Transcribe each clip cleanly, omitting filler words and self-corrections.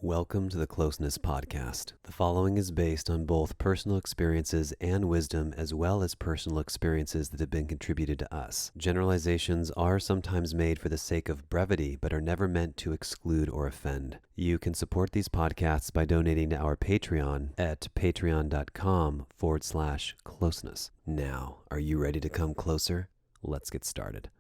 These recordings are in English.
Welcome to the Closeness podcast. The following is based on both personal experiences and wisdom, as well as personal experiences that have been contributed to us. Generalizations are sometimes made for the sake of brevity, but are never meant to exclude or offend. You can support these podcasts by donating to our Patreon at patreon.com/closeness. Now, are you ready to come closer? Let's get started.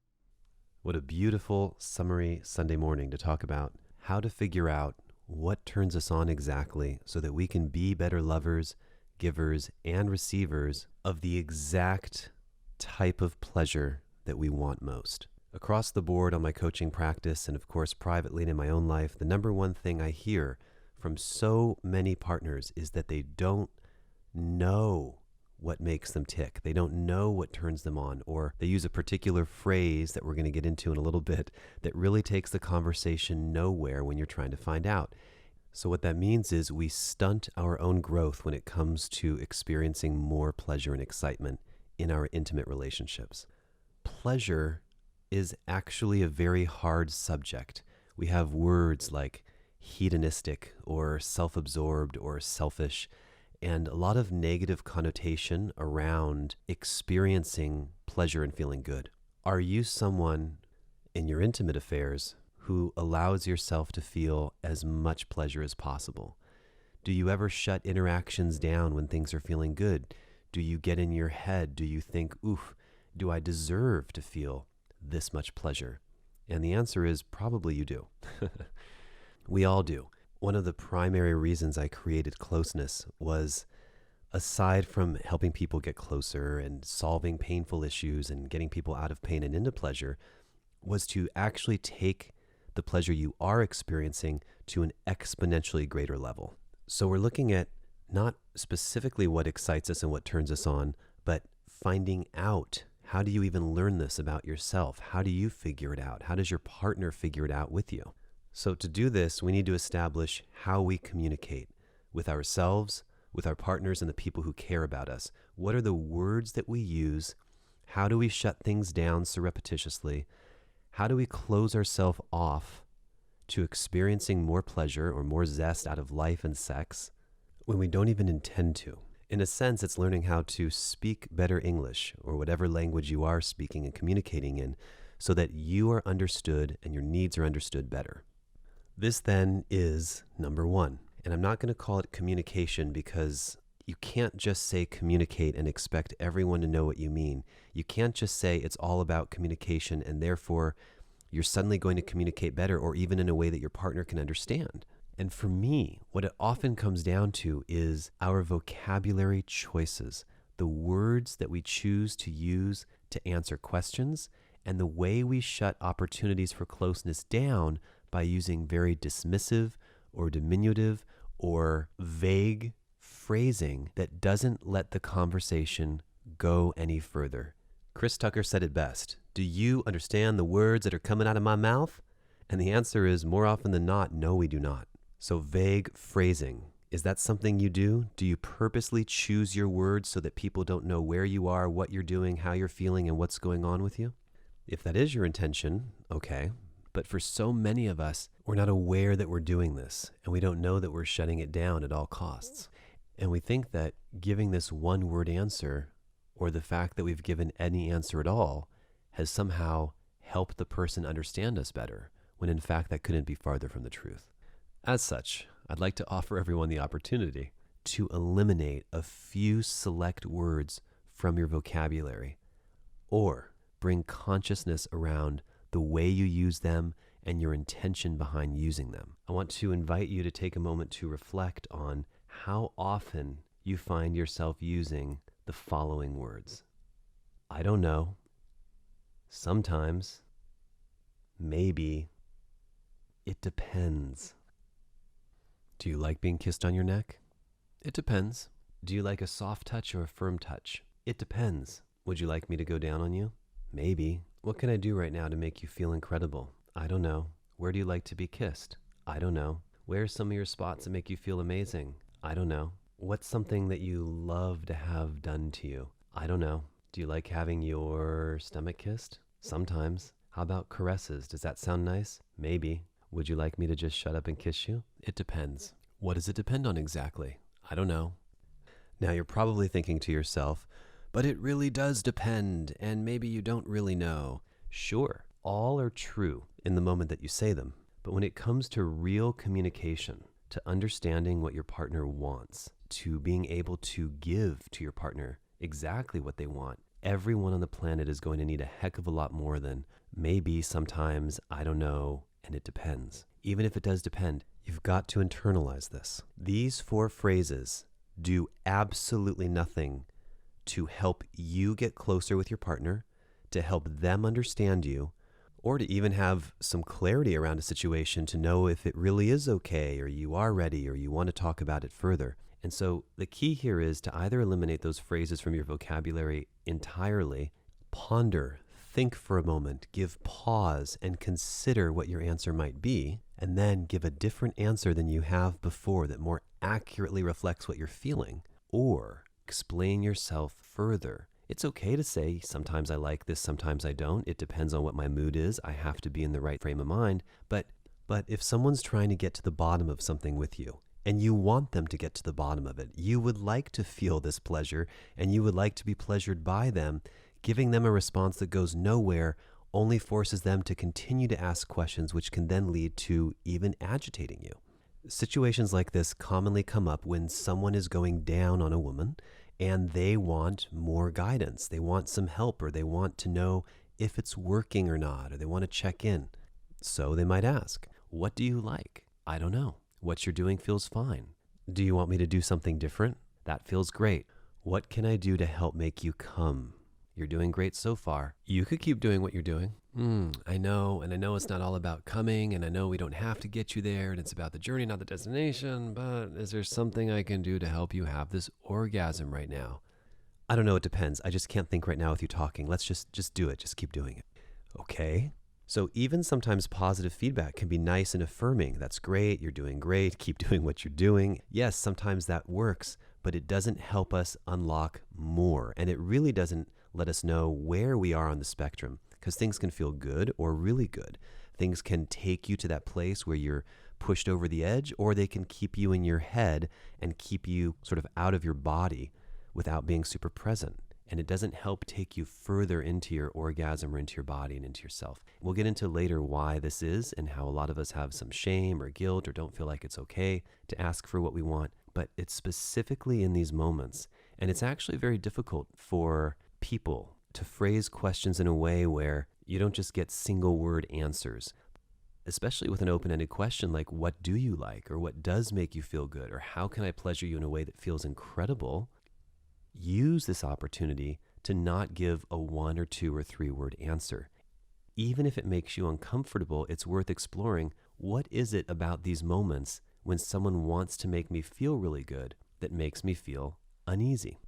What a beautiful, summery Sunday morning to talk about how to figure out what turns us on exactly so that we can be better lovers, givers, and receivers of the exact type of pleasure that we want most. Across the board on my coaching practice, and of course privately and in my own life, the number one thing I hear from so many partners is that they don't know what makes them tick. They don't know what turns them on, or they use a particular phrase that we're going to get into in a little bit that really takes the conversation nowhere when you're trying to find out. So what that means is we stunt our own growth when it comes to experiencing more pleasure and excitement in our intimate relationships. Pleasure is actually a very hard subject. We have words like hedonistic or self-absorbed or selfish, and a lot of negative connotation around experiencing pleasure and feeling good. Are you someone in your intimate affairs who allows yourself to feel as much pleasure as possible? Do you ever shut interactions down when things are feeling good? Do you get in your head? Do you think, oof, do I deserve to feel this much pleasure? And the answer is probably you do. We all do. One of the primary reasons I created Closeness was, aside from helping people get closer and solving painful issues and getting people out of pain and into pleasure, was to actually take the pleasure you are experiencing to an exponentially greater level. So we're looking at not specifically what excites us and what turns us on, but finding out, how do you even learn this about yourself? How do you figure it out? How does your partner figure it out with you? So to do this, we need to establish how we communicate with ourselves, with our partners, and the people who care about us. What are the words that we use? How do we shut things down so repetitiously? How do we close ourselves off to experiencing more pleasure or more zest out of life and sex when we don't even intend to? In a sense, it's learning how to speak better English, or whatever language you are speaking and communicating in, so that you are understood and your needs are understood better. This then is number one, and I'm not going to call it communication because you can't just say communicate and expect everyone to know what you mean. You can't just say it's all about communication and therefore you're suddenly going to communicate better, or even in a way that your partner can understand. And for me, what it often comes down to is our vocabulary choices, the words that we choose to use to answer questions, and the way we shut opportunities for closeness down by using very dismissive or diminutive or vague phrasing that doesn't let the conversation go any further. Chris Tucker said it best. Do you understand the words that are coming out of my mouth? And the answer is, more often than not, no, we do not. So vague phrasing, is that something you do? Do you purposely choose your words so that people don't know where you are, what you're doing, how you're feeling, and what's going on with you? If that is your intention, okay. But for so many of us, we're not aware that we're doing this, and we don't know that we're shutting it down at all costs. And we think that giving this one-word answer, or the fact that we've given any answer at all, has somehow helped the person understand us better, when in fact that couldn't be farther from the truth. As such, I'd like to offer everyone the opportunity to eliminate a few select words from your vocabulary, or bring consciousness around the way you use them and your intention behind using them. I want to invite you to take a moment to reflect on how often you find yourself using the following words. I don't know. Sometimes. Maybe. It depends. Do you like being kissed on your neck? It depends. Do you like a soft touch or a firm touch? It depends. Would you like me to go down on you? Maybe. What can I do right now to make you feel incredible? I don't know. Where do you like to be kissed? I don't know. Where are some of your spots that make you feel amazing? I don't know. What's something that you love to have done to you? I don't know. Do you like having your stomach kissed? Sometimes. How about caresses? Does that sound nice? Maybe. Would you like me to just shut up and kiss you? It depends. What does it depend on exactly? I don't know. Now you're probably thinking to yourself, but it really does depend, and maybe you don't really know. Sure, all are true in the moment that you say them. But when it comes to real communication, to understanding what your partner wants, to being able to give to your partner exactly what they want, everyone on the planet is going to need a heck of a lot more than maybe, sometimes, I don't know, and it depends. Even if it does depend, you've got to internalize this. These 4 phrases do absolutely nothing to help you get closer with your partner, to help them understand you, or to even have some clarity around a situation to know if it really is okay, or you are ready, or you want to talk about it further. And so the key here is to either eliminate those phrases from your vocabulary entirely, ponder, think for a moment, give pause, and consider what your answer might be, and then give a different answer than you have before that more accurately reflects what you're feeling, or explain yourself further. It's okay to say, sometimes I like this, sometimes I don't. It depends on what my mood is. I have to be in the right frame of mind. But if someone's trying to get to the bottom of something with you, and you want them to get to the bottom of it, you would like to feel this pleasure, and you would like to be pleasured by them, giving them a response that goes nowhere only forces them to continue to ask questions, which can then lead to even agitating you. Situations like this commonly come up when someone is going down on a woman and they want more guidance. They want some help, or they want to know if it's working or not, or they want to check in. So they might ask, what do you like? I don't know. What you're doing feels fine. Do you want me to do something different? That feels great. What can I do to help make you come? You're doing great so far. You could keep doing what you're doing. I know, and I know it's not all about coming, and I know we don't have to get you there, and it's about the journey, not the destination, but is there something I can do to help you have this orgasm right now? I don't know, it depends. I just can't think right now with you talking. Let's just do it. Just keep doing it. Okay. So even sometimes positive feedback can be nice and affirming. That's great. You're doing great. Keep doing what you're doing. Yes, sometimes that works, but it doesn't help us unlock more. And it really doesn't let us know where we are on the spectrum, because things can feel good or really good. Things can take you to that place where you're pushed over the edge, or they can keep you in your head and keep you sort of out of your body without being super present. And it doesn't help take you further into your orgasm or into your body and into yourself. We'll get into later why this is and how a lot of us have some shame or guilt or don't feel like it's okay to ask for what we want. But it's specifically in these moments. And it's actually very difficult for people to phrase questions in a way where you don't just get single word answers, especially with an open-ended question like, what do you like? Or what does make you feel good? Or how can I pleasure you in a way that feels incredible? Use this opportunity to not give a 1 or 2 or 3 word answer. Even if it makes you uncomfortable, it's worth exploring. What is it about these moments when someone wants to make me feel really good that makes me feel uneasy?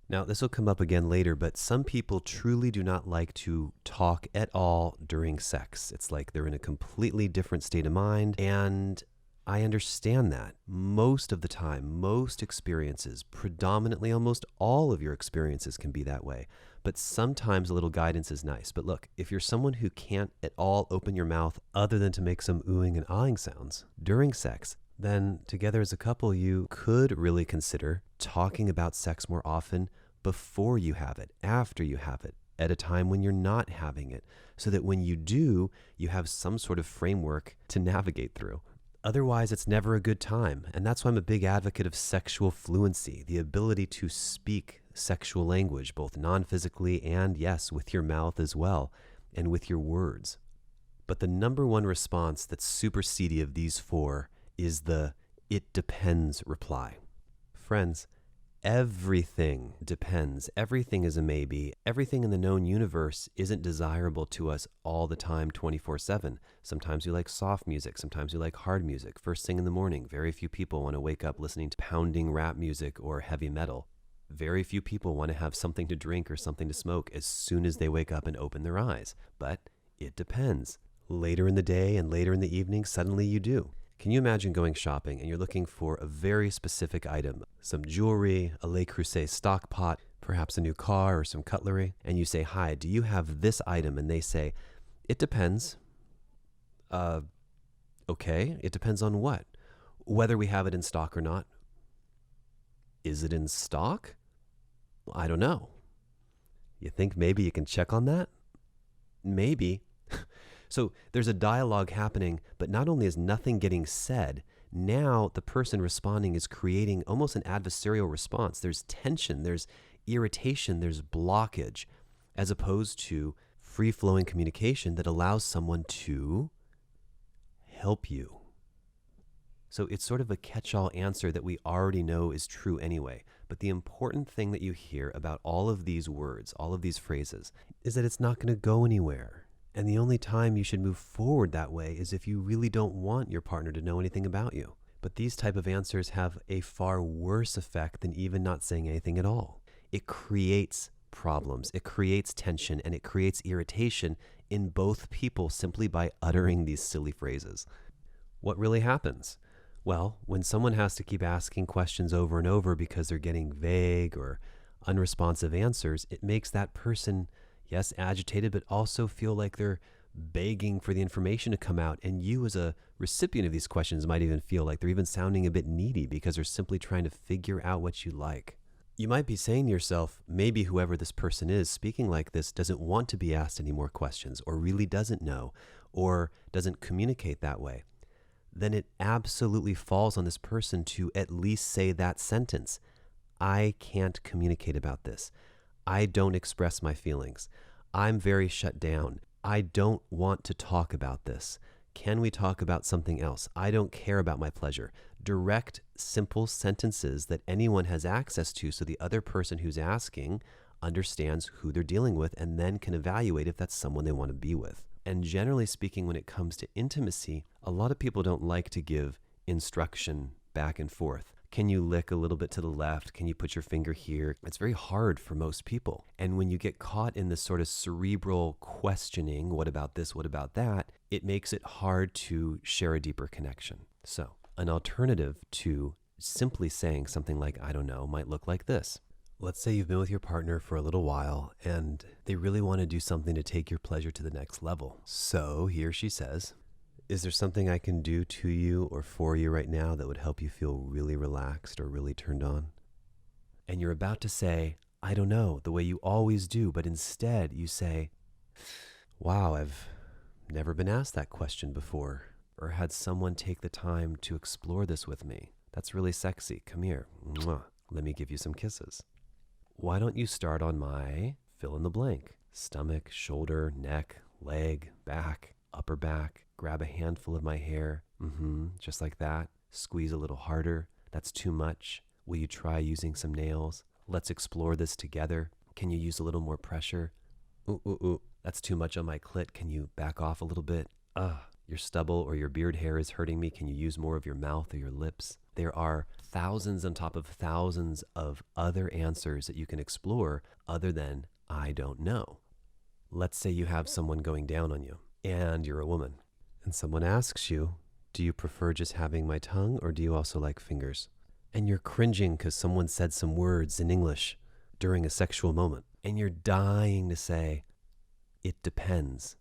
Now, this will come up again later, but some people truly do not like to talk at all during sex. It's like they're in a completely different state of mind, and I understand that. Most of the time, most experiences, predominantly almost all of your experiences can be that way, but sometimes a little guidance is nice. But look, if you're someone who can't at all open your mouth other than to make some oohing and ahhing sounds during sex, then together as a couple, you could really consider talking about sex more often before you have it, after you have it, at a time when you're not having it, so that when you do, you have some sort of framework to navigate through. Otherwise, it's never a good time. And that's why I'm a big advocate of sexual fluency, the ability to speak sexual language, both non-physically and, yes, with your mouth as well, and with your words. But the number one response that's supersede of these 4 is the "it depends" reply. Friends, everything depends. Everything is a maybe. Everything in the known universe isn't desirable to us all the time, 24/7. Sometimes we like soft music. Sometimes we like hard music. First thing in the morning, very few people want to wake up listening to pounding rap music or heavy metal. Very few people want to have something to drink or something to smoke as soon as they wake up and open their eyes. But it depends. Later in the day and later in the evening, suddenly you do. Can you imagine going shopping and you're looking for a very specific item, some jewelry, a Le Creuset stock pot, perhaps a new car or some cutlery, and you say, "Hi, do you have this item?" And they say, "It depends." Okay, it depends on what? Whether we have it in stock or not. Is it in stock? I don't know. You think maybe you can check on that? Maybe. So there's a dialogue happening, but not only is nothing getting said, now the person responding is creating almost an adversarial response. There's tension, there's irritation, there's blockage, as opposed to free flowing communication that allows someone to help you. So it's sort of a catch all answer that we already know is true anyway. But the important thing that you hear about all of these words, all of these phrases, is that it's not going to go anywhere. And the only time you should move forward that way is if you really don't want your partner to know anything about you. But these type of answers have a far worse effect than even not saying anything at all. It creates problems, it creates tension, and it creates irritation in both people simply by uttering these silly phrases. What really happens? Well, when someone has to keep asking questions over and over because they're getting vague or unresponsive answers, it makes that person, yes, agitated, but also feel like they're begging for the information to come out. And you as a recipient of these questions might even feel like they're even sounding a bit needy because they're simply trying to figure out what you like. You might be saying to yourself, maybe whoever this person is speaking like this doesn't want to be asked any more questions, or really doesn't know, or doesn't communicate that way. Then it absolutely falls on this person to at least say that sentence. I can't communicate about this. I don't express my feelings. I'm very shut down. I don't want to talk about this. Can we talk about something else? I don't care about my pleasure. Direct, simple sentences that anyone has access to so the other person who's asking understands who they're dealing with and then can evaluate if that's someone they want to be with. And generally speaking, when it comes to intimacy, a lot of people don't like to give instruction back and forth. Can you lick a little bit to the left? Can you put your finger here? It's very hard for most people. And when you get caught in this sort of cerebral questioning, what about this, what about that, it makes it hard to share a deeper connection. So an alternative to simply saying something like, I don't know, might look like this. Let's say you've been with your partner for a little while and they really want to do something to take your pleasure to the next level. So he or she says, is there something I can do to you or for you right now that would help you feel really relaxed or really turned on? And you're about to say, I don't know, the way you always do, but instead you say, wow, I've never been asked that question before, or had someone take the time to explore this with me. That's really sexy. Come here. Mwah. Let me give you some kisses. Why don't you start on my fill in the blank? Stomach, shoulder, neck, leg, back, upper back. Grab a handful of my hair. Just like that. Squeeze a little harder. That's too much. Will you try using some nails? Let's explore this together. Can you use a little more pressure? Ooh. That's too much on my clit. Can you back off a little bit? Your stubble or your beard hair is hurting me. Can you use more of your mouth or your lips? There are thousands on top of thousands of other answers that you can explore other than, I don't know. Let's say you have someone going down on you and you're a woman and someone asks you, do you prefer just having my tongue or do you also like fingers? And you're cringing because someone said some words in English during a sexual moment and you're dying to say, it depends.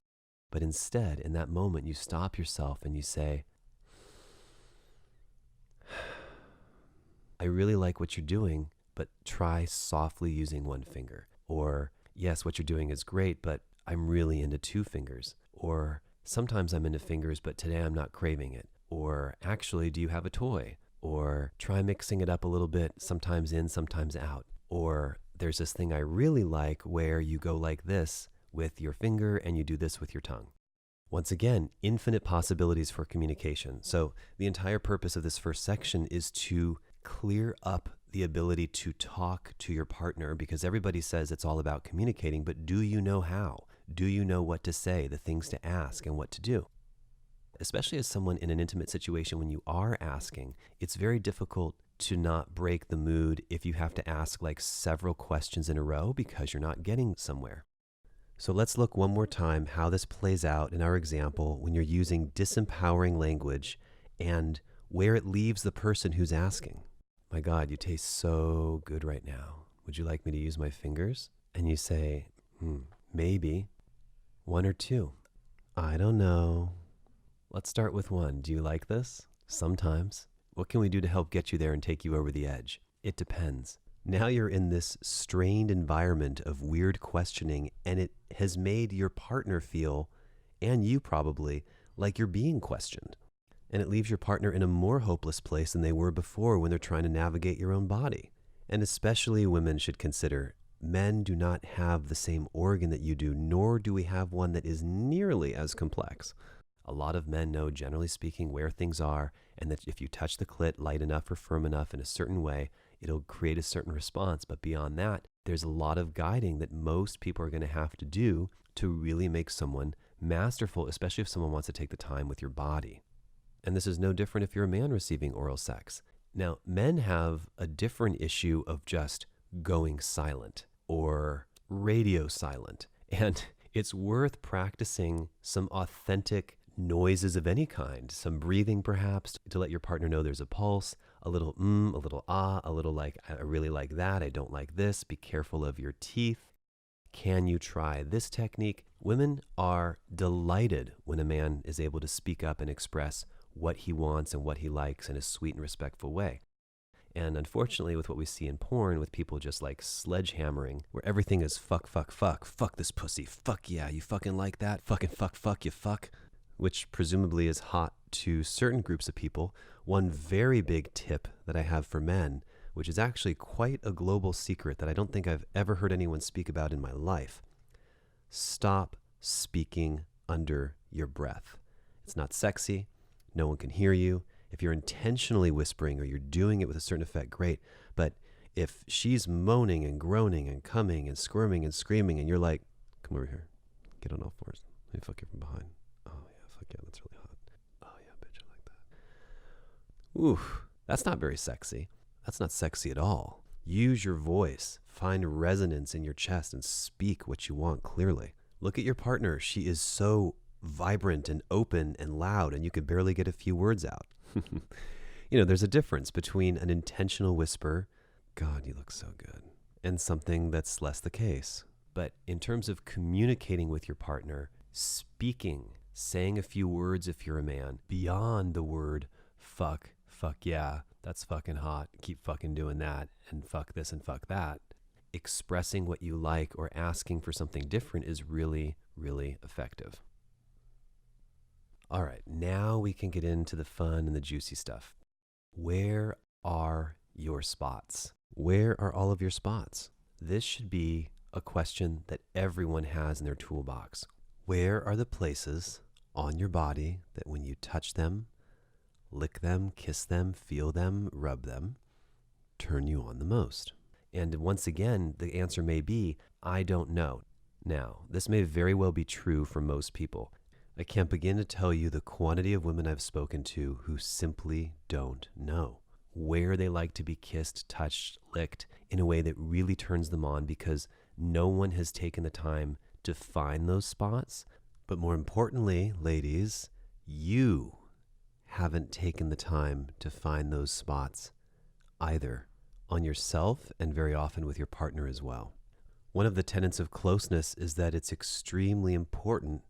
But instead, in that moment, you stop yourself and you say, I really like what you're doing, but try softly using one finger. Or, yes, what you're doing is great, but I'm really into two fingers. Or, sometimes I'm into fingers, but today I'm not craving it. Or, actually, do you have a toy? Or, try mixing it up a little bit, sometimes in, sometimes out. Or, there's this thing I really like where you go like this with your finger and you do this with your tongue. Once again, infinite possibilities for communication. So the entire purpose of this first section is to clear up the ability to talk to your partner, because everybody says it's all about communicating, but do you know how? Do you know what to say, the things to ask, and what to do? Especially as someone in an intimate situation, when you are asking, it's very difficult to not break the mood if you have to ask like several questions in a row because you're not getting somewhere. So let's look one more time how this plays out in our example when you're using disempowering language and where it leaves the person who's asking. My God, you taste so good right now. Would you like me to use my fingers? And you say, maybe. One or two. I don't know. Let's start with one. Do you like this? Sometimes. What can we do to help get you there and take you over the edge? It depends. Now you're in this strained environment of weird questioning, and it has made your partner feel, and you probably, like you're being questioned. And it leaves your partner in a more hopeless place than they were before when they're trying to navigate your own body. And especially women should consider, men do not have the same organ that you do, nor do we have one that is nearly as complex. A lot of men know, generally speaking, where things are, and that if you touch the clit light enough or firm enough in a certain way, it'll create a certain response. But beyond that, there's a lot of guiding that most people are going to have to do to really make someone masterful, especially if someone wants to take the time with your body. And this is no different if you're a man receiving oral sex. Now, men have a different issue of just going silent or radio silent. And it's worth practicing some authentic noises of any kind, some breathing perhaps, to let your partner know there's a pulse, a little a little ah, a little like, I really like that, I don't like this, be careful of your teeth. Can you try this technique? Women are delighted when a man is able to speak up and express what he wants and what he likes in a sweet and respectful way. And unfortunately, with what we see in porn, with people just like sledgehammering, where everything is fuck, fuck, fuck, fuck this pussy, fuck yeah, you fucking like that, fucking fuck, fuck, you fuck, which presumably is hot to certain groups of people. One very big tip that I have for men, which is actually quite a global secret that I don't think I've ever heard anyone speak about in my life. Stop speaking under your breath. It's not sexy. No one can hear you. If you're intentionally whispering or you're doing it with a certain effect, great. But if she's moaning and groaning and coming and squirming and screaming and you're like, come over here, get on all fours, let me fuck you from behind. Oh yeah, fuck yeah, that's really hot. Oh yeah, bitch, I like that. Oof, that's not very sexy. That's not sexy at all. Use your voice. Find resonance in your chest and speak what you want clearly. Look at your partner. She is so vibrant and open and loud, and you could barely get a few words out. There's a difference between an intentional whisper, God, you look so good, and something that's less the case. But in terms of communicating with your partner, speaking, saying a few words if you're a man, beyond the word fuck yeah, that's fucking hot, keep fucking doing that, and fuck this and fuck that, expressing what you like or asking for something different is really, really effective. All right, now we can get into the fun and the juicy stuff. Where are your spots? Where are all of your spots? This should be a question that everyone has in their toolbox. Where are the places on your body that when you touch them, lick them, kiss them, feel them, rub them, turn you on the most? And once again, the answer may be, I don't know. Now, this may very well be true for most people. I can't begin to tell you the quantity of women I've spoken to who simply don't know where they like to be kissed, touched, licked in a way that really turns them on because no one has taken the time to find those spots. But more importantly, ladies, you haven't taken the time to find those spots either on yourself and very often with your partner as well. One of the tenets of closeness is that it's extremely important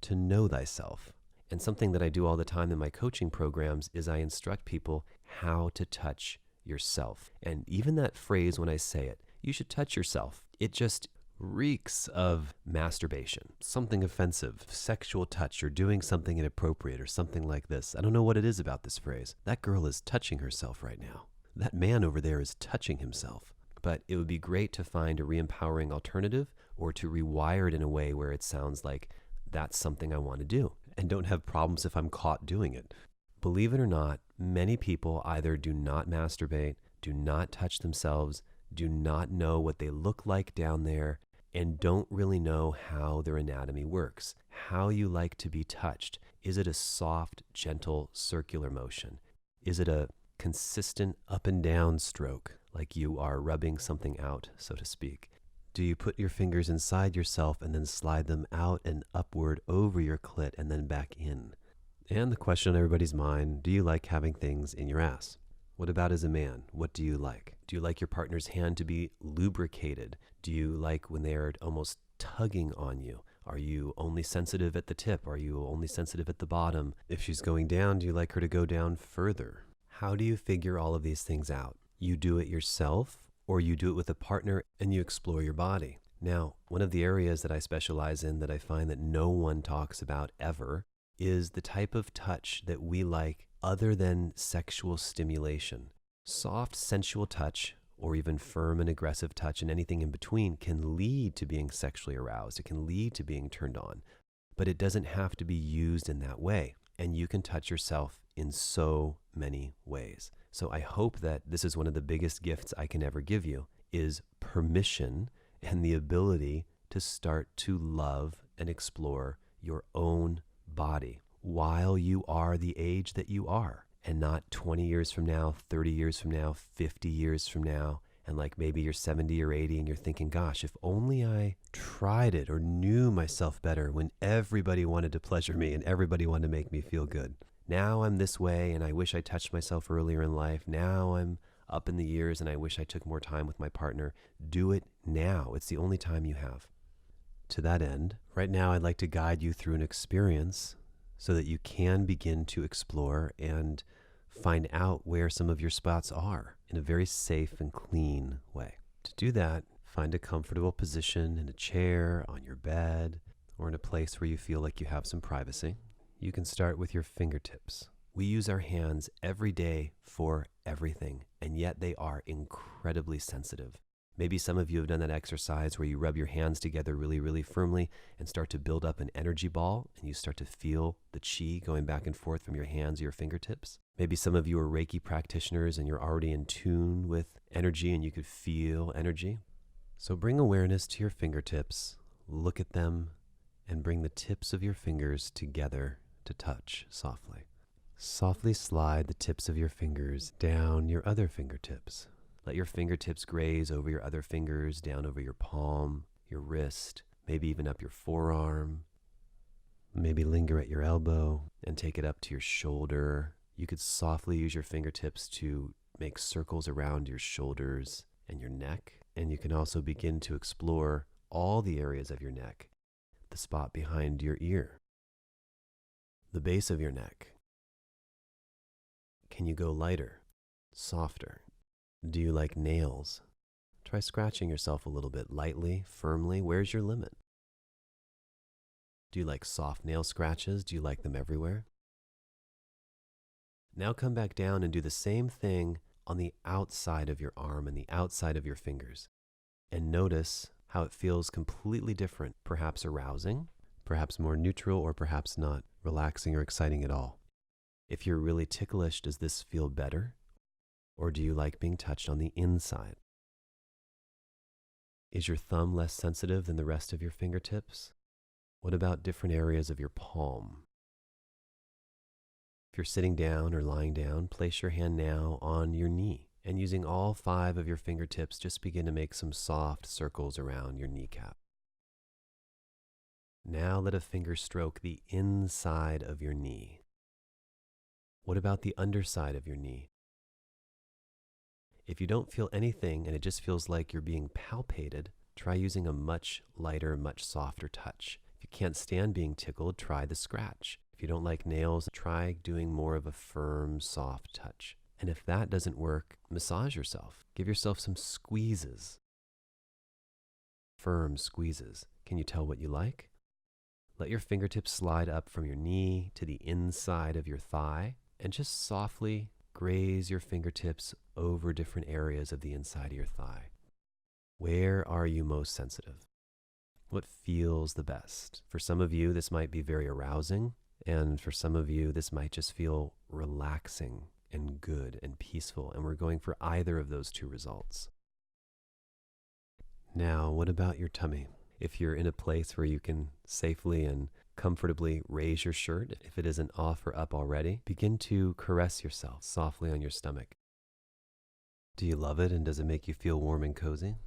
to know thyself. And something that I do all the time in my coaching programs is I instruct people how to touch yourself. And even that phrase, when I say it, you should touch yourself, it just reeks of masturbation, something offensive, sexual touch, or doing something inappropriate or something like this. I don't know what it is about this phrase. That girl is touching herself right now. That man over there is touching himself. But it would be great to find a re-empowering alternative or to rewire it in a way where it sounds like that's something I want to do and don't have problems if I'm caught doing it. Believe it or not, many people either do not masturbate, do not touch themselves, do not know what they look like down there, and don't really know how their anatomy works, how you like to be touched. Is it a soft, gentle, circular motion? Is it a consistent up and down stroke, like you are rubbing something out, so to speak? Do you put your fingers inside yourself and then slide them out and upward over your clit and then back in? And the question on everybody's mind, do you like having things in your ass? What about as a man? What do you like? Do you like your partner's hand to be lubricated? Do you like when they're almost tugging on you? Are you only sensitive at the tip? Are you only sensitive at the bottom? If she's going down, do you like her to go down further? How do you figure all of these things out? You do it yourself, or you do it with a partner and you explore your body. Now, one of the areas that I specialize in that I find that no one talks about ever is the type of touch that we like other than sexual stimulation. Soft, sensual touch, or even firm and aggressive touch and anything in between can lead to being sexually aroused. It can lead to being turned on, but it doesn't have to be used in that way. And you can touch yourself in so many ways. So I hope that this is one of the biggest gifts I can ever give you, is permission and the ability to start to love and explore your own body while you are the age that you are, and not 20 years from now, 30 years from now, 50 years from now, and like maybe you're 70 or 80 and you're thinking, gosh, if only I tried it or knew myself better when everybody wanted to pleasure me and everybody wanted to make me feel good. Now I'm this way and I wish I touched myself earlier in life. Now I'm up in the years and I wish I took more time with my partner. Do it now. It's the only time you have. To that end, right now I'd like to guide you through an experience so that you can begin to explore and find out where some of your spots are in a very safe and clean way. To do that, find a comfortable position in a chair, on your bed, or in a place where you feel like you have some privacy. You can start with your fingertips. We use our hands every day for everything, and yet they are incredibly sensitive. Maybe some of you have done that exercise where you rub your hands together really, really firmly and start to build up an energy ball, and you start to feel the chi going back and forth from your hands to your fingertips. Maybe some of you are Reiki practitioners and you're already in tune with energy and you could feel energy. So bring awareness to your fingertips, look at them, and bring the tips of your fingers together to touch softly. Softly slide the tips of your fingers down your other fingertips. Let your fingertips graze over your other fingers, down over your palm, your wrist, maybe even up your forearm. Maybe linger at your elbow and take it up to your shoulder. You could softly use your fingertips to make circles around your shoulders and your neck. And you can also begin to explore all the areas of your neck, the spot behind your ear, the base of your neck. Can you go lighter, softer? Do you like nails? Try scratching yourself a little bit, lightly, firmly. Where's your limit? Do you like soft nail scratches? Do you like them everywhere? Now come back down and do the same thing on the outside of your arm and the outside of your fingers. And notice how it feels completely different, perhaps arousing, perhaps more neutral, or perhaps not relaxing or exciting at all. If you're really ticklish, does this feel better? Or do you like being touched on the inside? Is your thumb less sensitive than the rest of your fingertips? What about different areas of your palm? If you're sitting down or lying down, place your hand now on your knee, and using all 5 of your fingertips, just begin to make some soft circles around your kneecap. Now let a finger stroke the inside of your knee. What about the underside of your knee? If you don't feel anything and it just feels like you're being palpated, try using a much lighter, much softer touch. If you can't stand being tickled, try the scratch. If you don't like nails, try doing more of a firm, soft touch. And if that doesn't work, massage yourself. Give yourself some squeezes. Firm squeezes. Can you tell what you like? Let your fingertips slide up from your knee to the inside of your thigh, and just softly graze your fingertips over different areas of the inside of your thigh. Where are you most sensitive? What feels the best? For some of you, this might be very arousing, and for some of you, this might just feel relaxing and good and peaceful, and we're going for either of those 2 results. Now, what about your tummy? If you're in a place where you can safely and comfortably raise your shirt, if it isn't off or up already, begin to caress yourself softly on your stomach. Do you love it, and does it make you feel warm and cozy?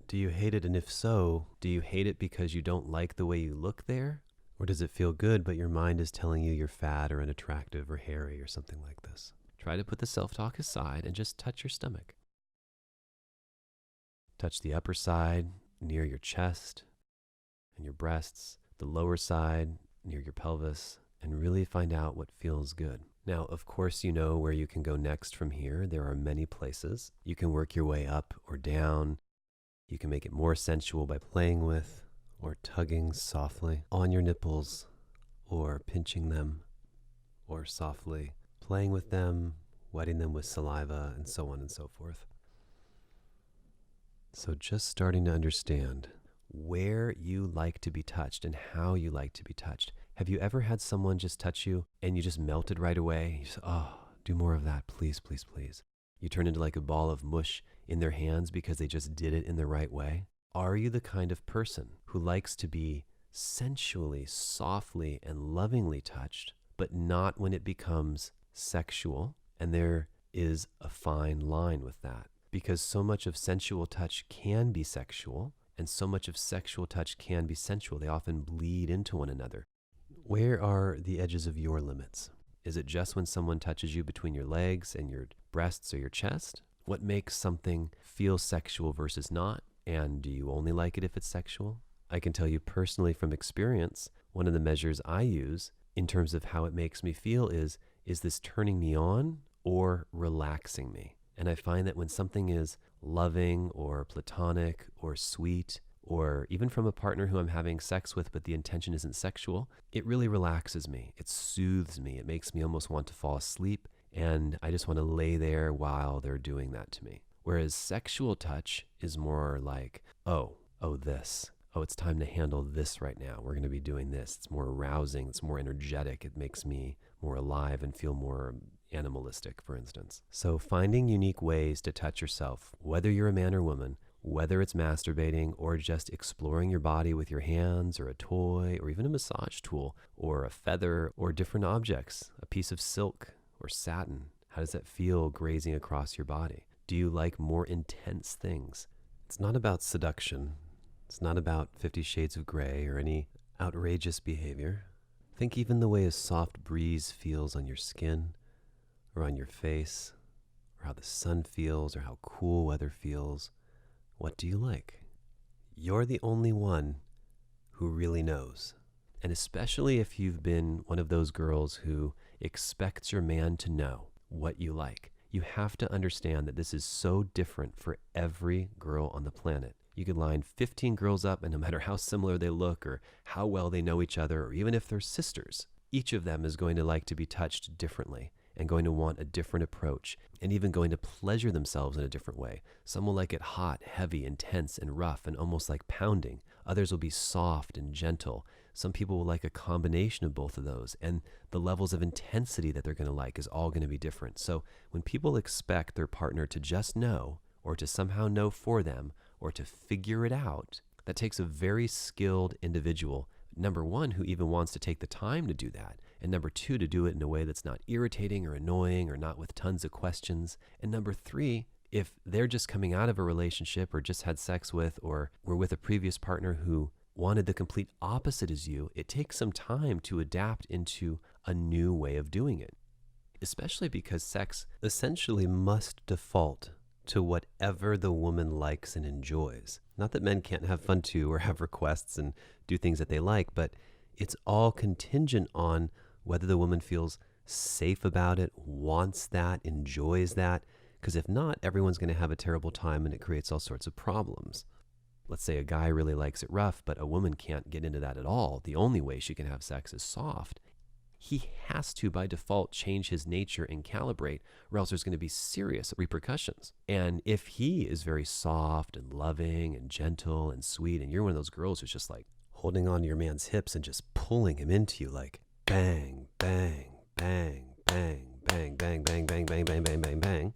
Do you hate it, and if so, do you hate it because you don't like the way you look there? Or does it feel good, but your mind is telling you you're fat or unattractive or hairy or something like this? Try to put the self-talk aside and just touch your stomach. Touch the upper side, near your chest. and your breasts, the lower side near your pelvis, and really find out what feels good. Now, of course, you know where you can go next from here. There are many places. You can work your way up or down. You can make it more sensual by playing with or tugging softly on your nipples or pinching them or softly playing with them, wetting them with saliva, and so on and so forth. So just starting to understand where you like to be touched and how you like to be touched. Have you ever had someone just touch you and you just melted right away? You say, oh, do more of that, please, please, please. You turn into like a ball of mush in their hands because they just did it in the right way. Are you the kind of person who likes to be sensually, softly, and lovingly touched, but not when it becomes sexual? And there is a fine line with that, because so much of sensual touch can be sexual, and so much of sexual touch can be sensual. They often bleed into one another. Where are the edges of your limits? Is it just when someone touches you between your legs and your breasts or your chest? What makes something feel sexual versus not? And do you only like it if it's sexual? I can tell you personally from experience, one of the measures I use in terms of how it makes me feel is this turning me on or relaxing me? And I find that when something is loving or platonic or sweet, or even from a partner who I'm having sex with, but the intention isn't sexual, it really relaxes me. It soothes me. It makes me almost want to fall asleep. And I just want to lay there while they're doing that to me. Whereas sexual touch is more like, this. Oh, it's time to handle this right now. We're going to be doing this. It's more arousing. It's more energetic. It makes me more alive and feel more animalistic, for instance. So finding unique ways to touch yourself, whether you're a man or woman, whether it's masturbating or just exploring your body with your hands or a toy or even a massage tool or a feather or different objects, a piece of silk or satin. How does that feel grazing across your body? Do you like more intense things? It's not about seduction. It's not about 50 Shades of Grey or any outrageous behavior. Think even the way a soft breeze feels on your skin or on your face, or how the sun feels or how cool weather feels. What do you like? You're the only one who really knows. And especially if you've been one of those girls who expects your man to know what you like, you have to understand that this is so different for every girl on the planet. You could line 15 girls up, and no matter how similar they look or how well they know each other, or even if they're sisters, each of them is going to like to be touched differently and going to want a different approach and even going to pleasure themselves in a different way. Some will like it hot, heavy, intense, and rough, and almost like pounding. Others will be soft and gentle. Some people will like a combination of both of those, and the levels of intensity that they're going to like is all going to be different. So when people expect their partner to just know, or to somehow know for them, or to figure it out, that takes a very skilled individual, number one, who even wants to take the time to do that, and number two, to do it in a way that's not irritating or annoying or not with tons of questions, and number three, if they're just coming out of a relationship or just had sex with or were with a previous partner who wanted the complete opposite as you, it takes some time to adapt into a new way of doing it, especially because sex essentially must default to whatever the woman likes and enjoys. Not that men can't have fun too or have requests and do things that they like, but it's all contingent on whether the woman feels safe about it, wants that, enjoys that. Because if not, everyone's going to have a terrible time and it creates all sorts of problems. Let's say a guy really likes it rough, but a woman can't get into that at all. The only way she can have sex is soft. He has to, by default, change his nature and calibrate, or else there's going to be serious repercussions. And if he is very soft and loving and gentle and sweet, and you're one of those girls who's just like holding on to your man's hips and just pulling him into you like bang, bang, bang, bang, bang, bang, bang, bang, bang, bang, bang, bang, bang,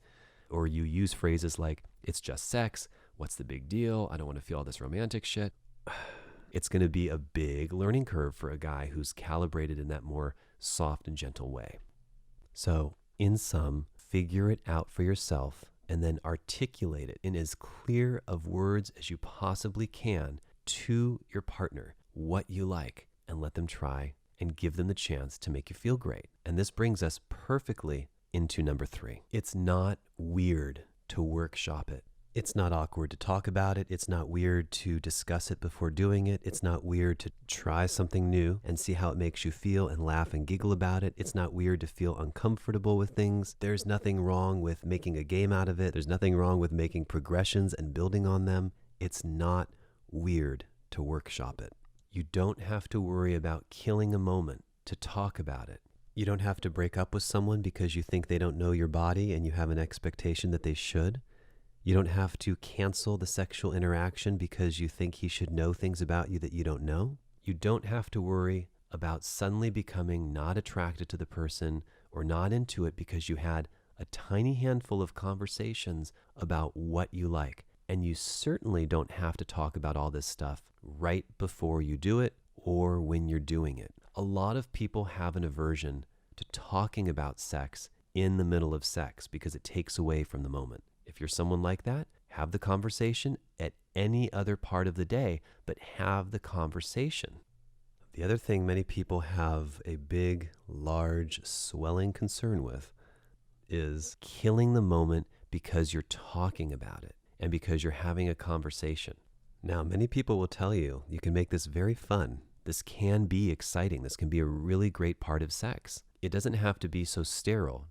or you use phrases like, it's just sex, what's the big deal, I don't want to feel all this romantic shit. It's going to be a big learning curve for a guy who's calibrated in that more soft and gentle way. So, in sum, figure it out for yourself and then articulate it in as clear of words as you possibly can to your partner what you like, and let them try and give them the chance to make you feel great. And this brings us perfectly into number 3. It's not weird to workshop it. It's not awkward to talk about it. It's not weird to discuss it before doing it. It's not weird to try something new and see how it makes you feel and laugh and giggle about it. It's not weird to feel uncomfortable with things. There's nothing wrong with making a game out of it. There's nothing wrong with making progressions and building on them. It's not weird to workshop it. You don't have to worry about killing a moment to talk about it. You don't have to break up with someone because you think they don't know your body and you have an expectation that they should. You don't have to cancel the sexual interaction because you think he should know things about you that you don't know. You don't have to worry about suddenly becoming not attracted to the person or not into it because you had a tiny handful of conversations about what you like. And you certainly don't have to talk about all this stuff right before you do it or when you're doing it. A lot of people have an aversion to talking about sex in the middle of sex because it takes away from the moment. If you're someone like that, have the conversation at any other part of the day, but have the conversation. The other thing many people have a big, large, swelling concern with is killing the moment because you're talking about it and because you're having a conversation. Now, many people will tell you, you can make this very fun. This can be exciting. This can be a really great part of sex. It doesn't have to be so sterile.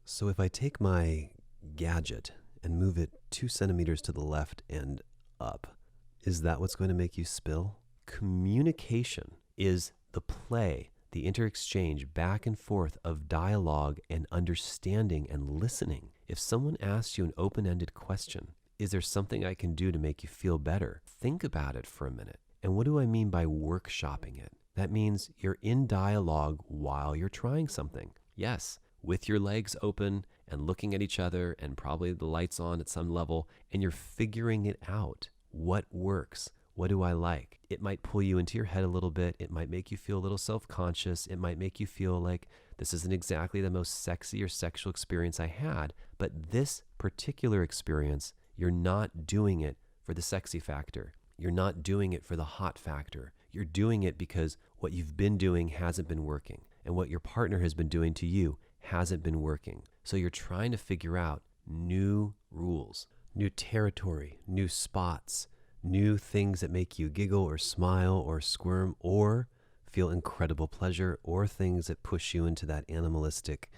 So if I take my gadget and move it 2 centimeters to the left and up, is that what's going to make you spill? Communication is the play, the interexchange back and forth of dialogue and understanding and listening. If someone asks you an open-ended question, is there something I can do to make you feel better? Think about it for a minute. And what do I mean by workshopping it? That means you're in dialogue while you're trying something. Yes, with your legs open and looking at each other and probably the lights on at some level, and you're figuring it out. What works? What do I like? It might pull you into your head a little bit. It might make you feel a little self-conscious. It might make you feel like this isn't exactly the most sexy or sexual experience I had, but this particular experience, you're not doing it for the sexy factor. You're not doing it for the hot factor. You're doing it because what you've been doing hasn't been working, and what your partner has been doing to you hasn't been working. So you're trying to figure out new rules, new territory, new spots, new things that make you giggle or smile or squirm or feel incredible pleasure, or things that push you into that animalistic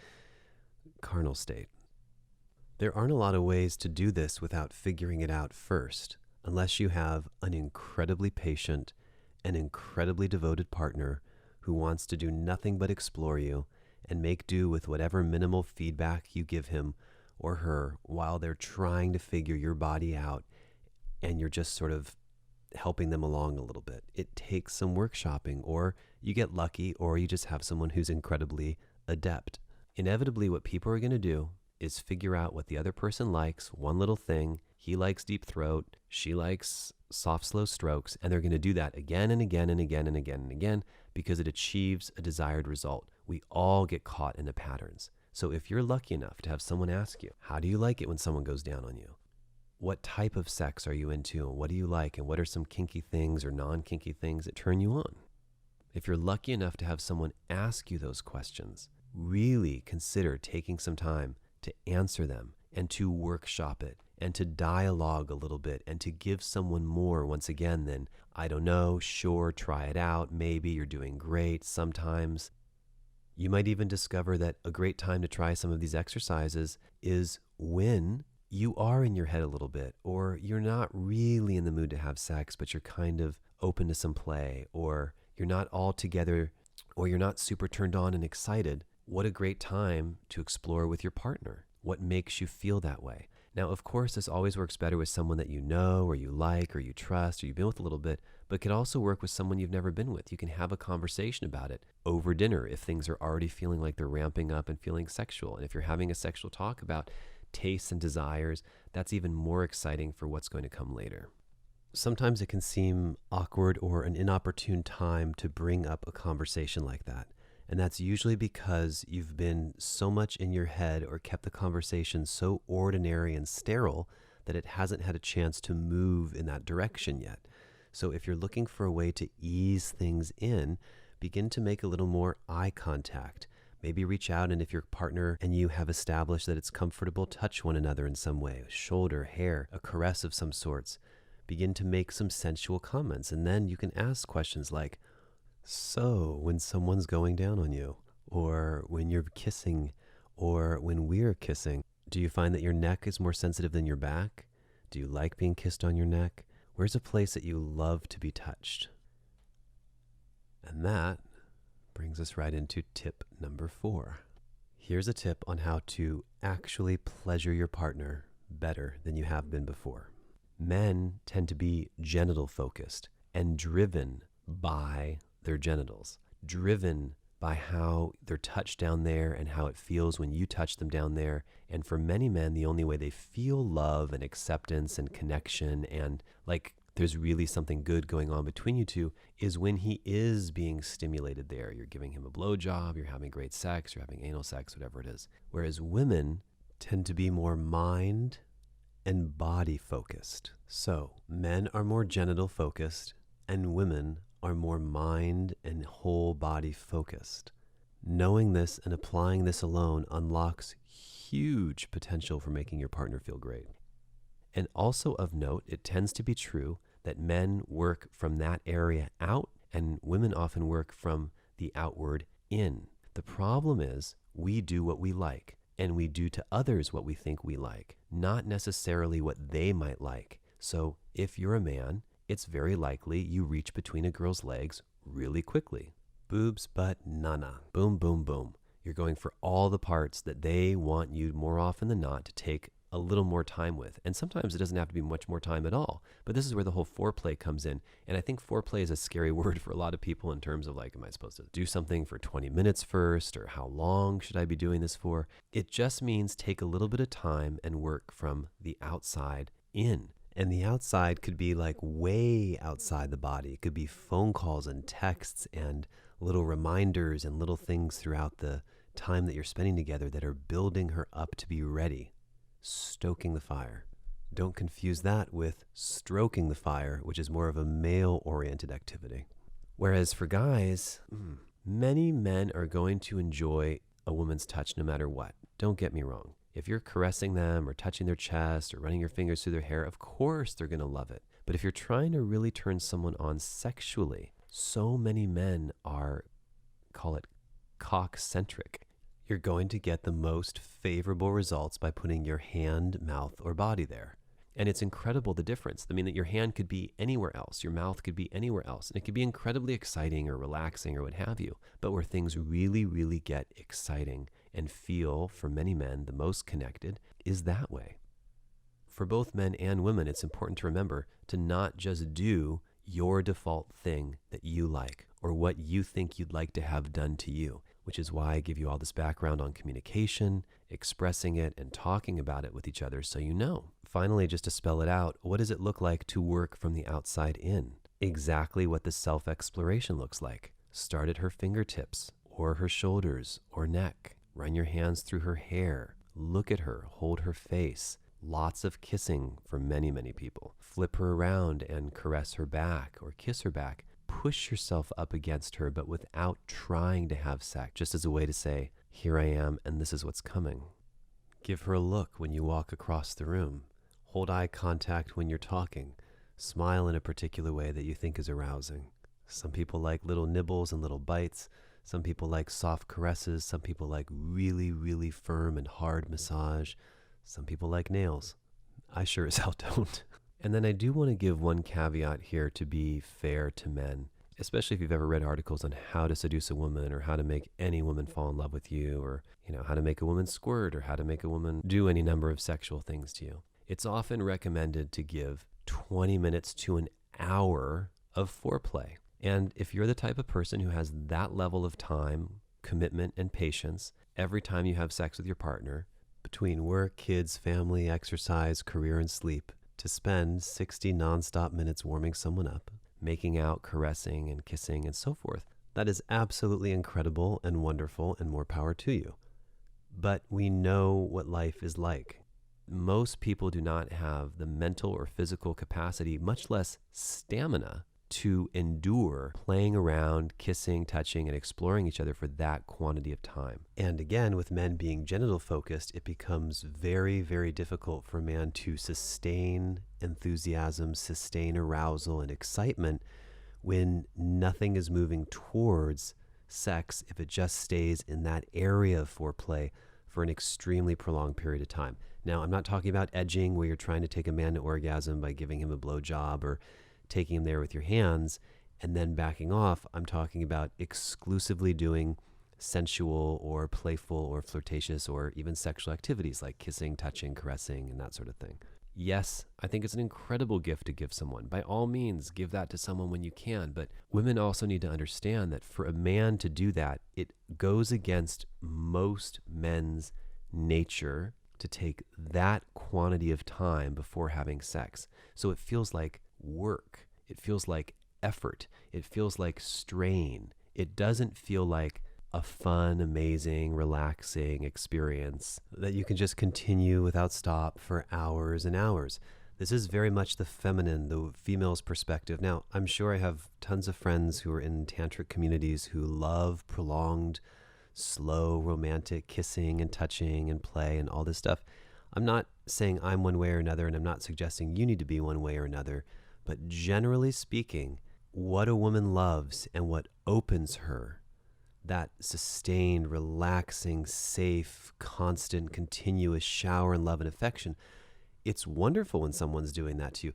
carnal state. There aren't a lot of ways to do this without figuring it out first, unless you have an incredibly patient and incredibly devoted partner who wants to do nothing but explore you and make do with whatever minimal feedback you give him or her while they're trying to figure your body out, and you're just sort of helping them along a little bit. It takes some workshopping, or you get lucky, or you just have someone who's incredibly adept. Inevitably, what people are going to do is figure out what the other person likes, one little thing. He likes deep throat, she likes soft, slow strokes, and they're going to do that again and again and again and again and again because it achieves a desired result. We all get caught in the patterns. So if you're lucky enough to have someone ask you, how do you like it when someone goes down on you? What type of sex are you into, and what do you like, and what are some kinky things or non-kinky things that turn you on? If you're lucky enough to have someone ask you those questions, really consider taking some time to answer them and to workshop it and to dialogue a little bit and to give someone more once again than, I don't know, sure, try it out, maybe, you're doing great, sometimes. You might even discover that a great time to try some of these exercises is when you are in your head a little bit, or you're not really in the mood to have sex, but you're kind of open to some play, or you're not all together, or you're not super turned on and excited. What a great time to explore with your partner. What makes you feel that way? Now, of course, this always works better with someone that you know, or you like, or you trust, or you've been with a little bit, but can also work with someone you've never been with. You can have a conversation about it over dinner if things are already feeling like they're ramping up and feeling sexual. And if you're having a sexual talk about tastes and desires, that's even more exciting for what's going to come later. Sometimes it can seem awkward or an inopportune time to bring up a conversation like that. And that's usually because you've been so much in your head or kept the conversation so ordinary and sterile that it hasn't had a chance to move in that direction yet. So if you're looking for a way to ease things in, begin to make a little more eye contact. Maybe reach out, and if your partner and you have established that it's comfortable, touch one another in some way, shoulder, hair, a caress of some sorts. Begin to make some sensual comments, and then you can ask questions like, so when someone's going down on you, or when you're kissing, or when we're kissing, do you find that your neck is more sensitive than your back? Do you like being kissed on your neck? Where's a place that you love to be touched? And that brings us right into tip number 4. Here's a tip on how to actually pleasure your partner better than you have been before. Men tend to be genital focused and driven by their genitals, driven by how they're touched down there and how it feels when you touch them down there. And for many men, the only way they feel love and acceptance and connection and like there's really something good going on between you two is when he is being stimulated there. You're giving him a blowjob, you're having great sex, you're having anal sex, whatever it is. Whereas women tend to be more mind and body focused. So men are more genital focused and women are more mind and whole body focused. Knowing this and applying this alone unlocks huge potential for making your partner feel great. And also of note, it tends to be true that men work from that area out and women often work from the outward in. The problem is we do what we like and we do to others what we think we like, not necessarily what they might like. So if you're a man, it's very likely you reach between a girl's legs really quickly. Boobs, butt, nana. Boom, boom, boom. You're going for all the parts that they want you more often than not to take a little more time with. And sometimes it doesn't have to be much more time at all. But this is where the whole foreplay comes in. And I think foreplay is a scary word for a lot of people in terms of like, am I supposed to do something for 20 minutes first? Or how long should I be doing this for? It just means take a little bit of time and work from the outside in. And the outside could be like way outside the body. It could be phone calls and texts and little reminders and little things throughout the time that you're spending together that are building her up to be ready. Stoking the fire. Don't confuse that with stroking the fire, which is more of a male-oriented activity. Whereas for guys, many men are going to enjoy a woman's touch no matter what. Don't get me wrong. If you're caressing them or touching their chest or running your fingers through their hair, of course they're going to love it. But if you're trying to really turn someone on sexually, so many men are, call it cock-centric. You're going to get the most favorable results by putting your hand, mouth, or body there. And it's incredible the difference. I mean, that your hand could be anywhere else. Your mouth could be anywhere else. And it could be incredibly exciting or relaxing or what have you. But where things really, really get exciting and feel, for many men, the most connected is that way. For both men and women, it's important to remember to not just do your default thing that you like or what you think you'd like to have done to you, which is why I give you all this background on communication, expressing it, and talking about it with each other so you know. Finally, just to spell it out, what does it look like to work from the outside in? Exactly what the self-exploration looks like. Start at her fingertips or her shoulders or neck. Run your hands through her hair. Look at her, hold her face. Lots of kissing for many, many people. Flip her around and caress her back or kiss her back. Push yourself up against her, but without trying to have sex, just as a way to say, here I am and this is what's coming. Give her a look when you walk across the room. Hold eye contact when you're talking. Smile in a particular way that you think is arousing. Some people like little nibbles and little bites. Some people like soft caresses. Some people like really, really firm and hard massage. Some people like nails. I sure as hell don't. And then I do want to give one caveat here to be fair to men, especially if you've ever read articles on how to seduce a woman or how to make any woman fall in love with you or, how to make a woman squirt or how to make a woman do any number of sexual things to you. It's often recommended to give 20 minutes to an hour of foreplay. And if you're the type of person who has that level of time, commitment, and patience every time you have sex with your partner, between work, kids, family, exercise, career, and sleep, to spend 60 nonstop minutes warming someone up, making out, caressing, and kissing, and so forth, that is absolutely incredible and wonderful and more power to you. But we know what life is like. Most people do not have the mental or physical capacity, much less stamina, to endure playing around, kissing, touching, and exploring each other for that quantity of time. And again, with men being genital focused, it becomes very, very difficult for a man to sustain enthusiasm, sustain arousal and excitement when nothing is moving towards sex if it just stays in that area of foreplay for an extremely prolonged period of time. Now, I'm not talking about edging where you're trying to take a man to orgasm by giving him a blowjob or taking him there with your hands and then backing off. I'm talking about exclusively doing sensual or playful or flirtatious or even sexual activities like kissing, touching, caressing, and that sort of thing. Yes, I think it's an incredible gift to give someone. By all means, give that to someone when you can. But women also need to understand that for a man to do that, it goes against most men's nature to take that quantity of time before having sex. So it feels like work. It feels like effort. It feels like strain. It doesn't feel like a fun, amazing, relaxing experience that you can just continue without stop for hours and hours. This is very much the feminine, the female's perspective. Now, I'm sure I have tons of friends who are in tantric communities who love prolonged, slow, romantic kissing and touching and play and all this stuff. I'm not saying I'm one way or another, and I'm not suggesting you need to be one way or another. But generally speaking, what a woman loves and what opens her, that sustained, relaxing, safe, constant, continuous shower and love and affection, it's wonderful when someone's doing that to you.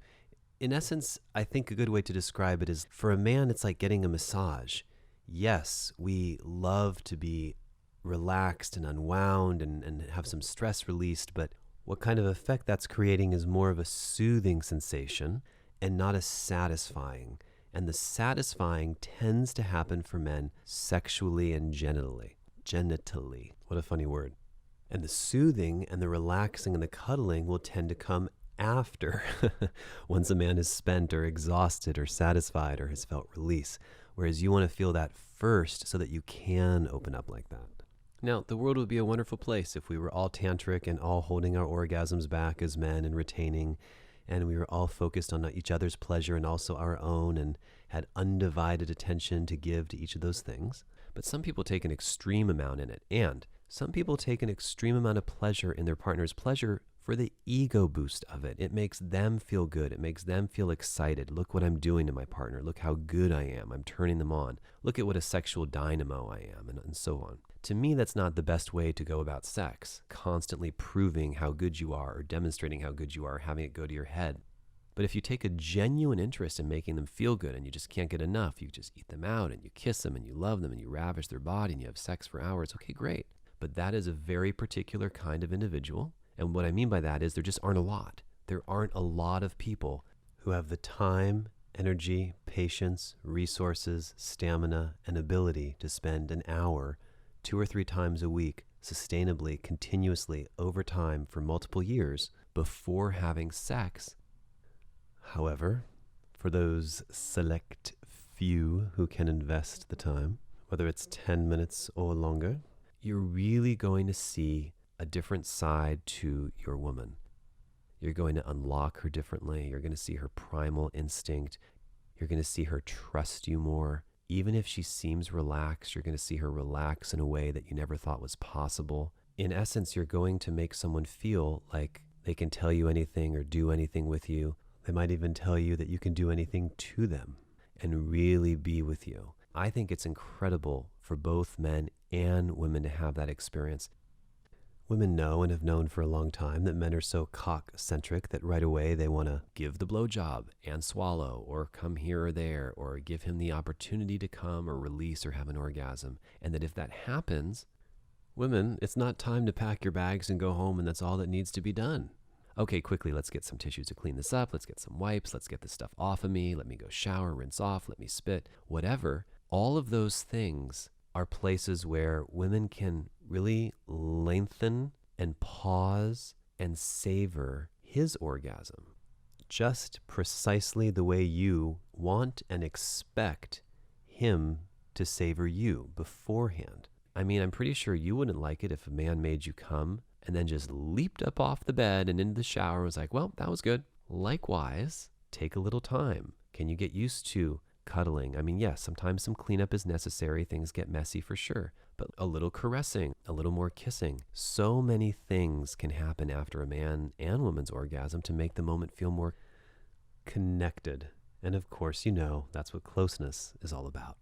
In essence, I think a good way to describe it is for a man, it's like getting a massage. Yes, we love to be relaxed and unwound and have some stress released, but what kind of effect that's creating is more of a soothing sensation and not as satisfying. And the satisfying tends to happen for men sexually and genitally. Genitally. What a funny word. And the soothing and the relaxing and the cuddling will tend to come after once a man is spent or exhausted or satisfied or has felt release. Whereas you want to feel that first so that you can open up like that. Now, the world would be a wonderful place if we were all tantric and all holding our orgasms back as men and retaining, and we were all focused on each other's pleasure and also our own and had undivided attention to give to each of those things. But some people take an extreme amount in it, and some people take an extreme amount of pleasure in their partner's pleasure for the ego boost of it. It makes them feel good. It makes them feel excited. Look what I'm doing to my partner. Look how good I am. I'm turning them on. Look at what a sexual dynamo I am, and so on. To me, that's not the best way to go about sex, constantly proving how good you are or demonstrating how good you are, having it go to your head. But if you take a genuine interest in making them feel good and you just can't get enough, you just eat them out and you kiss them and you love them and you ravish their body and you have sex for hours, okay, great. But that is a very particular kind of individual. And what I mean by that is there just aren't a lot. There aren't a lot of people who have the time, energy, patience, resources, stamina, and ability to spend an hour 2 or 3 times a week, sustainably, continuously, over time for multiple years before having sex. However, for those select few who can invest the time, whether it's 10 minutes or longer, you're really going to see a different side to your woman. You're going to unlock her differently. You're going to see her primal instinct. You're going to see her trust you more. Even if she seems relaxed, you're going to see her relax in a way that you never thought was possible. In essence, you're going to make someone feel like they can tell you anything or do anything with you. They might even tell you that you can do anything to them and really be with you. I think it's incredible for both men and women to have that experience. Women know and have known for a long time that men are so cock-centric that right away they want to give the blowjob and swallow or come here or there or give him the opportunity to come or release or have an orgasm. And that if that happens, women, it's not time to pack your bags and go home and that's all that needs to be done. Okay, quickly, let's get some tissues to clean this up. Let's get some wipes. Let's get this stuff off of me. Let me go shower, rinse off, let me spit, whatever. All of those things are places where women can really lengthen and pause and savor his orgasm just precisely the way you want and expect him to savor you beforehand. I mean, I'm pretty sure you wouldn't like it if a man made you come and then just leaped up off the bed and into the shower and was like, well, that was good. Likewise, take a little time. Can you get used to cuddling? I mean, yes, sometimes some cleanup is necessary. Things get messy for sure. But a little caressing, a little more kissing. So many things can happen after a man and woman's orgasm to make the moment feel more connected. And of course, that's what closeness is all about.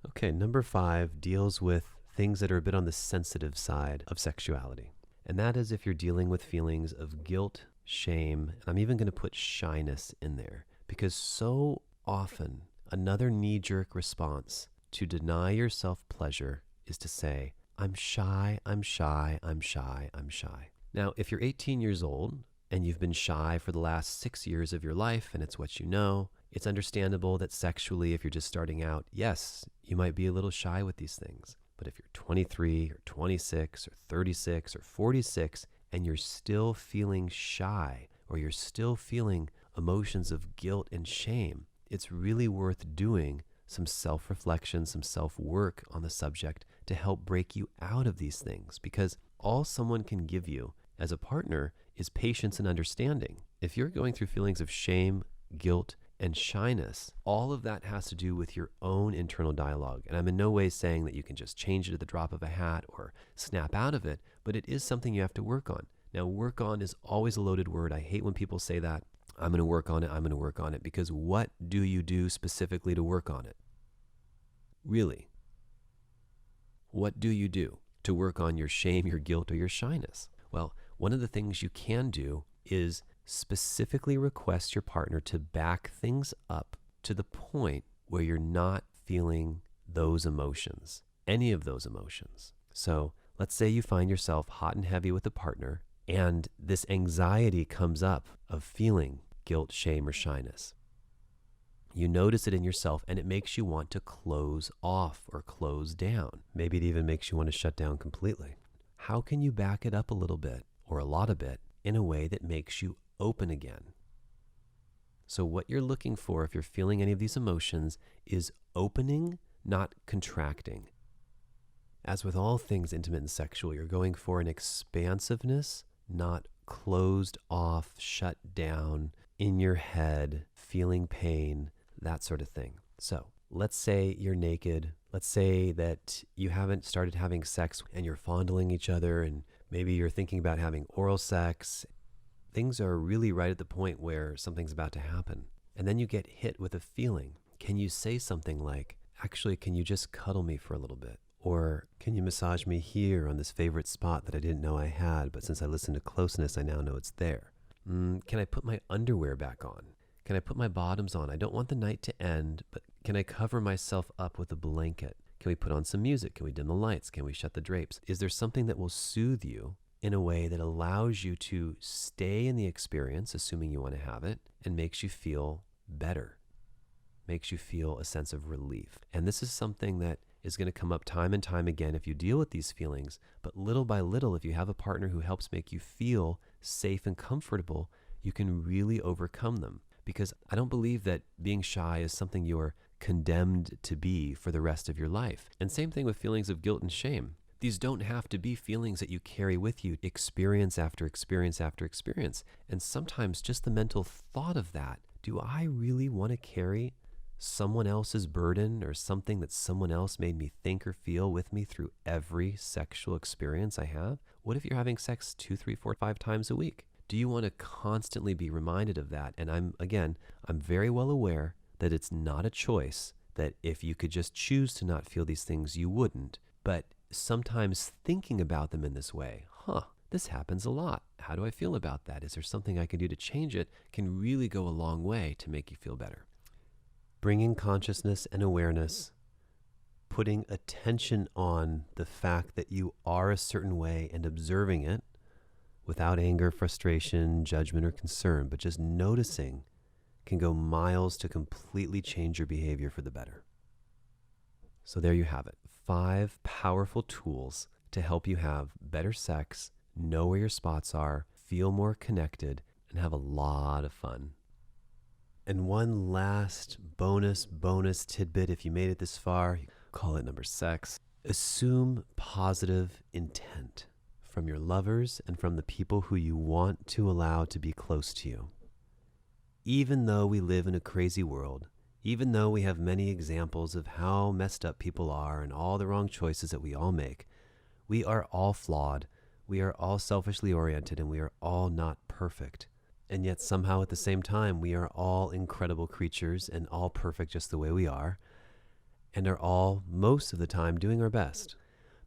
Okay, number 5 deals with things that are a bit on the sensitive side of sexuality. And that is if you're dealing with feelings of guilt, shame, and I'm even going to put shyness in there. Because so often, another knee-jerk response to deny yourself pleasure is to say, I'm shy, I'm shy, I'm shy, I'm shy. Now, if you're 18 years old and you've been shy for the last 6 years of your life and it's what you know, it's understandable that sexually, if you're just starting out, yes, you might be a little shy with these things. But if you're 23 or 26 or 36 or 46 and you're still feeling shy or you're still feeling emotions of guilt and shame, it's really worth doing some self-reflection, some self-work on the subject to help break you out of these things, because all someone can give you as a partner is patience and understanding. If you're going through feelings of shame, guilt, and shyness, all of that has to do with your own internal dialogue. And I'm in no way saying that you can just change it at the drop of a hat or snap out of it, but it is something you have to work on. Now, work on is always a loaded word. I hate when people say that. I'm going to work on it. I'm going to work on it. Because what do you do specifically to work on it? Really? What do you do to work on your shame, your guilt, or your shyness? Well, one of the things you can do is specifically request your partner to back things up to the point where you're not feeling those emotions, any of those emotions. So let's say you find yourself hot and heavy with a partner, and this anxiety comes up of feeling guilt, shame, or shyness. You notice it in yourself, and it makes you want to close off or close down. Maybe it even makes you want to shut down completely. How can you back it up a little bit or a lot of it in a way that makes you open again? So what you're looking for if you're feeling any of these emotions is opening, not contracting. As with all things intimate and sexual, you're going for an expansiveness, not closed off, shut down, in your head, feeling pain, that sort of thing. So let's say you're naked. Let's say that you haven't started having sex and you're fondling each other, and maybe you're thinking about having oral sex. Things are really right at the point where something's about to happen. And then you get hit with a feeling. Can you say something like, actually, can you just cuddle me for a little bit? Or can you massage me here on this favorite spot that I didn't know I had, but since I listened to Closeness, I now know it's there? Can I put my underwear back on? Can I put my bottoms on? I don't want the night to end, but can I cover myself up with a blanket? Can we put on some music? Can we dim the lights? Can we shut the drapes? Is there something that will soothe you in a way that allows you to stay in the experience, assuming you want to have it, and makes you feel better, makes you feel a sense of relief? And this is something that is going to come up time and time again if you deal with these feelings, but little by little, if you have a partner who helps make you feel safe and comfortable, you can really overcome them. Because I don't believe that being shy is something you're condemned to be for the rest of your life. And same thing with feelings of guilt and shame. These don't have to be feelings that you carry with you experience after experience after experience. And sometimes just the mental thought of that, do I really want to carry someone else's burden or something that someone else made me think or feel with me through every sexual experience I have? What if you're having sex 2, 3, 4, 5 times a week? Do you want to constantly be reminded of that? And I'm very well aware that it's not a choice, that if you could just choose to not feel these things, you wouldn't. But sometimes thinking about them in this way, this happens a lot. How do I feel about that? Is there something I can do to change it? Can really go a long way to make you feel better. Bringing consciousness and awareness, putting attention on the fact that you are a certain way and observing it without anger, frustration, judgment, or concern, but just noticing, can go miles to completely change your behavior for the better. So there you have it. 5 powerful tools to help you have better sex, know where your spots are, feel more connected, and have a lot of fun. And one last bonus tidbit, if you made it this far, you call it number 6. Assume positive intent from your lovers and from the people who you want to allow to be close to you. even though we live in a crazy world, even though we have many examples of how messed up people are and all the wrong choices that we all make, we are all flawed, we are all selfishly oriented, and we are all not perfect. And yet somehow at the same time, we are all incredible creatures and all perfect just the way we are, and are all, most of the time, doing our best.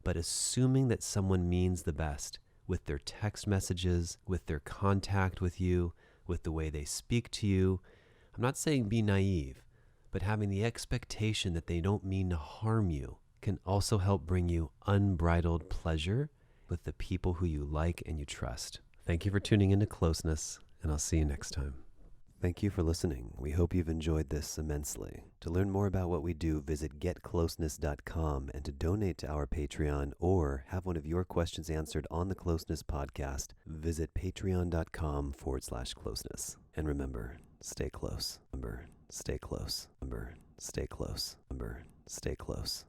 But assuming that someone means the best with their text messages, with their contact with you, with the way they speak to you, I'm not saying be naive, but having the expectation that they don't mean to harm you can also help bring you unbridled pleasure with the people who you like and you trust. Thank you for tuning into Closeness, and I'll see you next time. Thank you for listening. We hope you've enjoyed this immensely. To learn more about what we do, visit getcloseness.com, and to donate to our Patreon or have one of your questions answered on the Closeness podcast, visit patreon.com/closeness. And remember, stay close. Stay close. Stay close. Stay close.